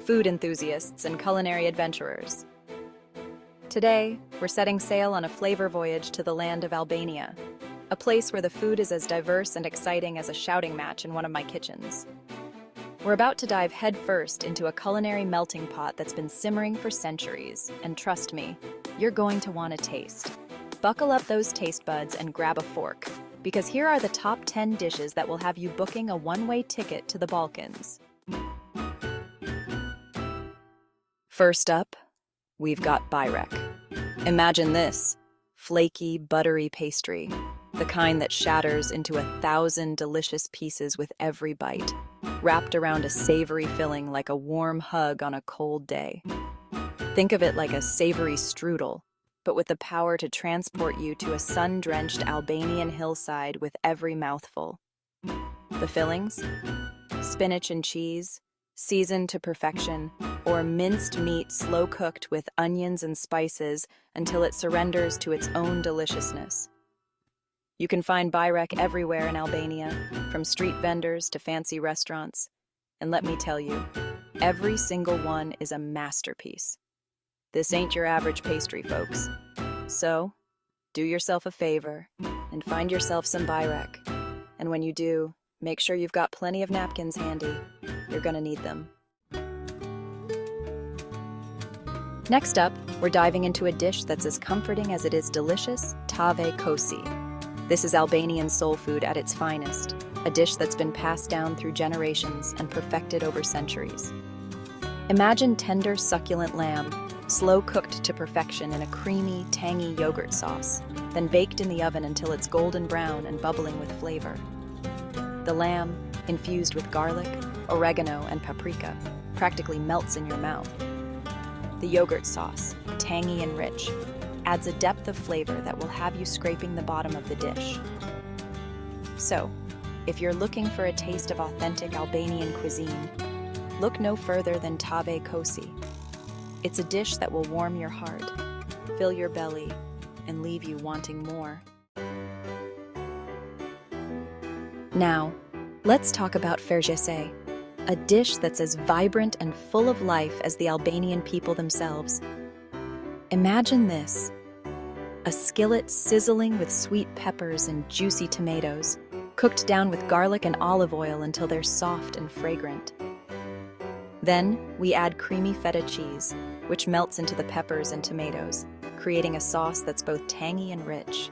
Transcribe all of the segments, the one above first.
food enthusiasts and culinary adventurers. Today, we're setting sail on a flavor voyage to the land of Albania, a place where the food is as diverse and exciting as a shouting match in one of my kitchens. We're about to dive headfirst into a culinary melting pot that's been simmering for centuries, and trust me, you're going to want to taste. Buckle up those taste buds and grab a fork, because here are the top 10 dishes that will have you booking a one-way ticket to the Balkans. First up, we've got Byrek. Imagine this, flaky, buttery pastry, the kind that shatters into 1,000 delicious pieces with every bite, wrapped around a savory filling like a warm hug on a cold day. Think of it like a savory strudel, but with the power to transport you to a sun-drenched Albanian hillside with every mouthful. The fillings? Spinach and cheese, seasoned to perfection, or minced meat slow-cooked with onions and spices until it surrenders to its own deliciousness. You can find Byrek everywhere in Albania, from street vendors to fancy restaurants. And let me tell you, every single one is a masterpiece. This ain't your average pastry, folks. So, do yourself a favor and find yourself some Byrek. And when you do, make sure you've got plenty of napkins handy. You're gonna need them. Next up, we're diving into a dish that's as comforting as it is delicious, Tavë Kosi. This is Albanian soul food at its finest, a dish that's been passed down through generations and perfected over centuries. Imagine tender, succulent lamb, slow-cooked to perfection in a creamy, tangy yogurt sauce, then baked in the oven until it's golden brown and bubbling with flavor. The lamb, infused with garlic, oregano, and paprika, practically melts in your mouth. The yogurt sauce, tangy and rich, adds a depth of flavor that will have you scraping the bottom of the dish. So, if you're looking for a taste of authentic Albanian cuisine, look no further than Tavë Kosi. It's a dish that will warm your heart, fill your belly, and leave you wanting more. Now, let's talk about Fërgesë, a dish that's as vibrant and full of life as the Albanian people themselves. Imagine this, a skillet sizzling with sweet peppers and juicy tomatoes, cooked down with garlic and olive oil until they're soft and fragrant. Then, we add creamy feta cheese, which melts into the peppers and tomatoes, creating a sauce that's both tangy and rich.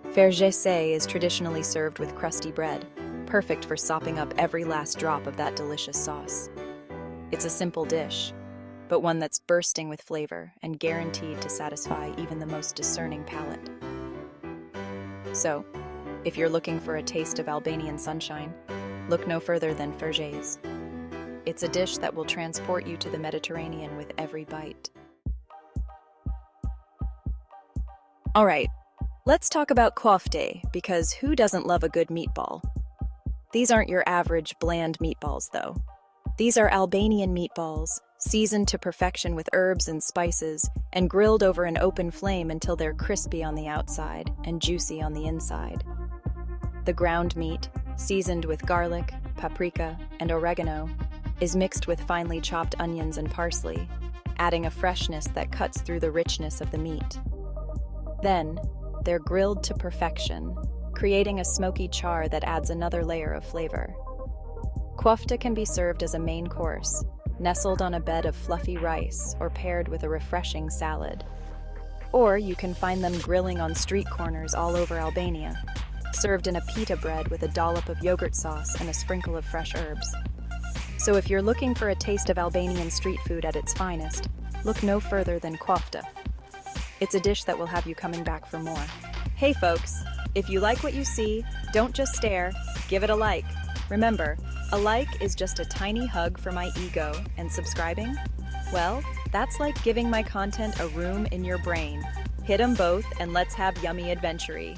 Fërgesë is traditionally served with crusty bread, perfect for sopping up every last drop of that delicious sauce. It's a simple dish, but one that's bursting with flavor and guaranteed to satisfy even the most discerning palate. So, if you're looking for a taste of Albanian sunshine, look no further than Fërgesë. It's a dish that will transport you to the Mediterranean with every bite. All right, let's talk about Qofte, because who doesn't love a good meatball? These aren't your average bland meatballs, though. These are Albanian meatballs, seasoned to perfection with herbs and spices, and grilled over an open flame until they're crispy on the outside and juicy on the inside. The ground meat, seasoned with garlic, paprika, and oregano, is mixed with finely chopped onions and parsley, adding a freshness that cuts through the richness of the meat. Then, they're grilled to perfection, creating a smoky char that adds another layer of flavor. Qofte can be served as a main course, nestled on a bed of fluffy rice or paired with a refreshing salad. Or you can find them grilling on street corners all over Albania, served in a pita bread with a dollop of yogurt sauce and a sprinkle of fresh herbs. So if you're looking for a taste of Albanian street food at its finest, look no further than Qofte. It's a dish that will have you coming back for more. Hey folks, if you like what you see, don't just stare, give it a like. Remember, a like is just a tiny hug for my ego, and subscribing? Well, that's like giving my content a room in your brain. Hit 'em both and let's have yummy adventure.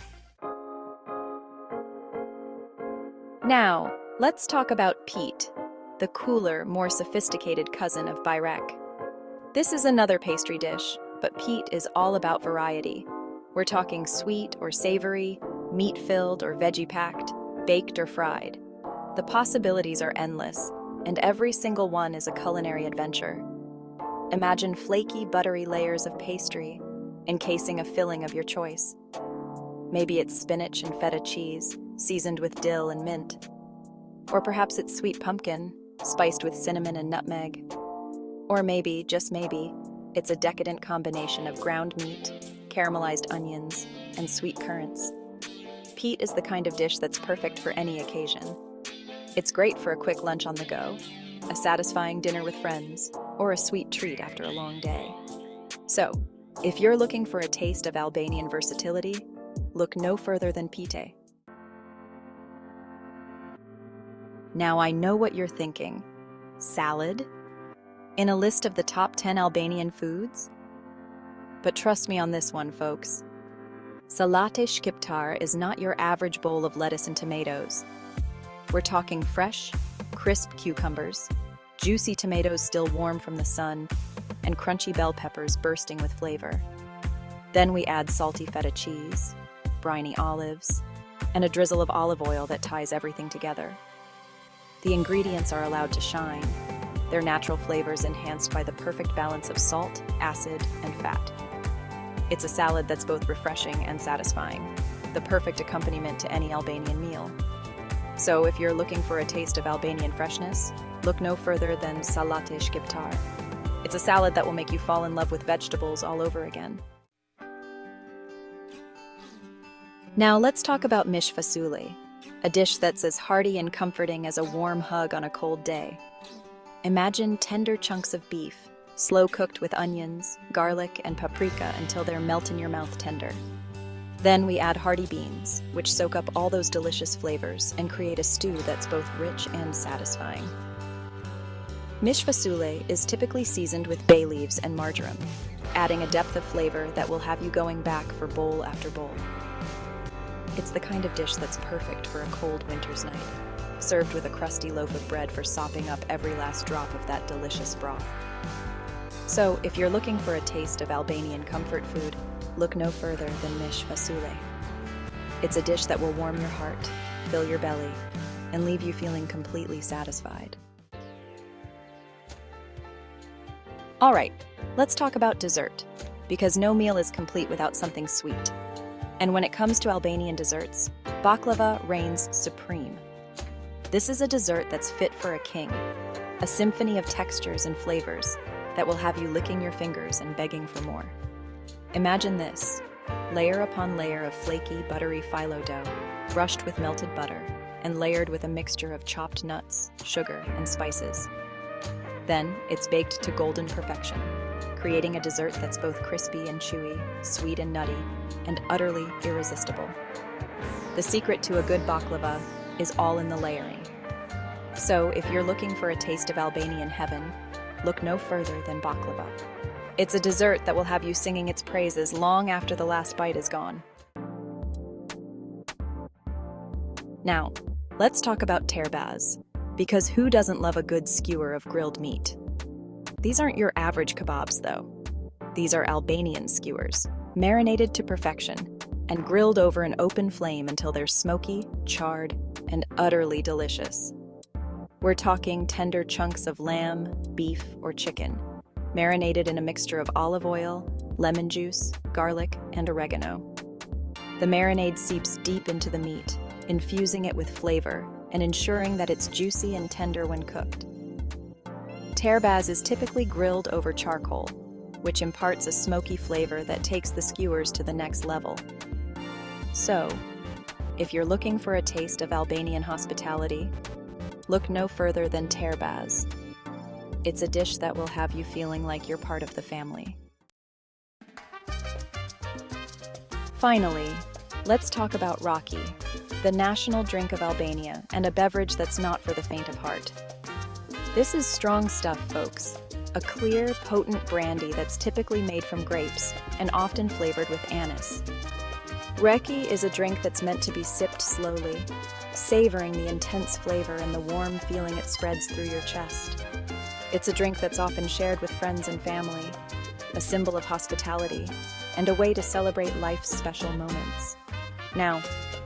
Now, let's talk about Pite, the cooler, more sophisticated cousin of Byrek. This is another pastry dish, but Pite is all about variety. We're talking sweet or savory, meat-filled or veggie-packed, baked or fried. The possibilities are endless, and every single one is a culinary adventure. Imagine flaky, buttery layers of pastry encasing a filling of your choice. Maybe it's spinach and feta cheese, seasoned with dill and mint. Or perhaps it's sweet pumpkin, spiced with cinnamon and nutmeg. Or maybe, just maybe, it's a decadent combination of ground meat, caramelized onions, and sweet currants. Pite is the kind of dish that's perfect for any occasion. It's great for a quick lunch on the go, a satisfying dinner with friends, or a sweet treat after a long day. So, if you're looking for a taste of Albanian versatility, look no further than Pite. Now I know what you're thinking. Salad? In a list of the top 10 Albanian foods? But trust me on this one, folks. Sallatë Shqiptare is not your average bowl of lettuce and tomatoes. We're talking fresh, crisp cucumbers, juicy tomatoes still warm from the sun, and crunchy bell peppers bursting with flavor. Then we add salty feta cheese, briny olives, and a drizzle of olive oil that ties everything together. The ingredients are allowed to shine, their natural flavors enhanced by the perfect balance of salt, acid, and fat. It's a salad that's both refreshing and satisfying, the perfect accompaniment to any Albanian meal. So if you're looking for a taste of Albanian freshness, look no further than Sallatë Shqiptare. It's a salad that will make you fall in love with vegetables all over again. Now let's talk about Mish Fasule, a dish that's as hearty and comforting as a warm hug on a cold day. Imagine tender chunks of beef, slow-cooked with onions, garlic, and paprika until they're melt-in-your-mouth tender. Then we add hearty beans, which soak up all those delicious flavors and create a stew that's both rich and satisfying. Mish Fasule is typically seasoned with bay leaves and marjoram, adding a depth of flavor that will have you going back for bowl after bowl. It's the kind of dish that's perfect for a cold winter's night, served with a crusty loaf of bread for sopping up every last drop of that delicious broth. So, if you're looking for a taste of Albanian comfort food, look no further than Mish Fasule. It's a dish that will warm your heart, fill your belly, and leave you feeling completely satisfied. All right, let's talk about dessert, because no meal is complete without something sweet. And when it comes to Albanian desserts, baklava reigns supreme. This is a dessert that's fit for a king, a symphony of textures and flavors that will have you licking your fingers and begging for more. Imagine this, layer upon layer of flaky, buttery phyllo dough, brushed with melted butter, and layered with a mixture of chopped nuts, sugar, and spices. Then, it's baked to golden perfection, creating a dessert that's both crispy and chewy, sweet and nutty, and utterly irresistible. The secret to a good baklava is all in the layering. So, if you're looking for a taste of Albanian heaven, look no further than baklava. It's a dessert that will have you singing its praises long after the last bite is gone. Now, let's talk about Tërrbaz, because who doesn't love a good skewer of grilled meat? These aren't your average kebabs, though. These are Albanian skewers, marinated to perfection, and grilled over an open flame until they're smoky, charred, and utterly delicious. We're talking tender chunks of lamb, beef, or chicken, marinated in a mixture of olive oil, lemon juice, garlic, and oregano. The marinade seeps deep into the meat, infusing it with flavor and ensuring that it's juicy and tender when cooked. Tërrbaz is typically grilled over charcoal, which imparts a smoky flavor that takes the skewers to the next level. So, if you're looking for a taste of Albanian hospitality, look no further than Tërrbaz. It's a dish that will have you feeling like you're part of the family. Finally, let's talk about Raki, the national drink of Albania and a beverage that's not for the faint of heart. This is strong stuff, folks. A clear, potent brandy that's typically made from grapes and often flavored with anise. Raki is a drink that's meant to be sipped slowly, savoring the intense flavor and the warm feeling it spreads through your chest. It's a drink that's often shared with friends and family, a symbol of hospitality, and a way to celebrate life's special moments. Now,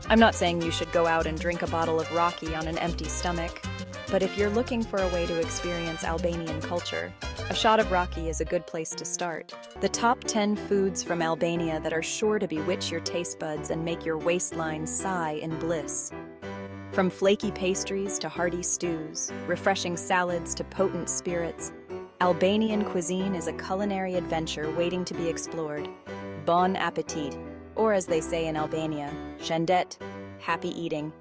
I'm not saying you should go out and drink a bottle of Raki on an empty stomach. But if you're looking for a way to experience Albanian culture, a shot of Raki is a good place to start. The top 10 foods from Albania that are sure to bewitch your taste buds and make your waistline sigh in bliss. From flaky pastries to hearty stews, refreshing salads to potent spirits, Albanian cuisine is a culinary adventure waiting to be explored. Bon appetit, or as they say in Albania, shendet, happy eating.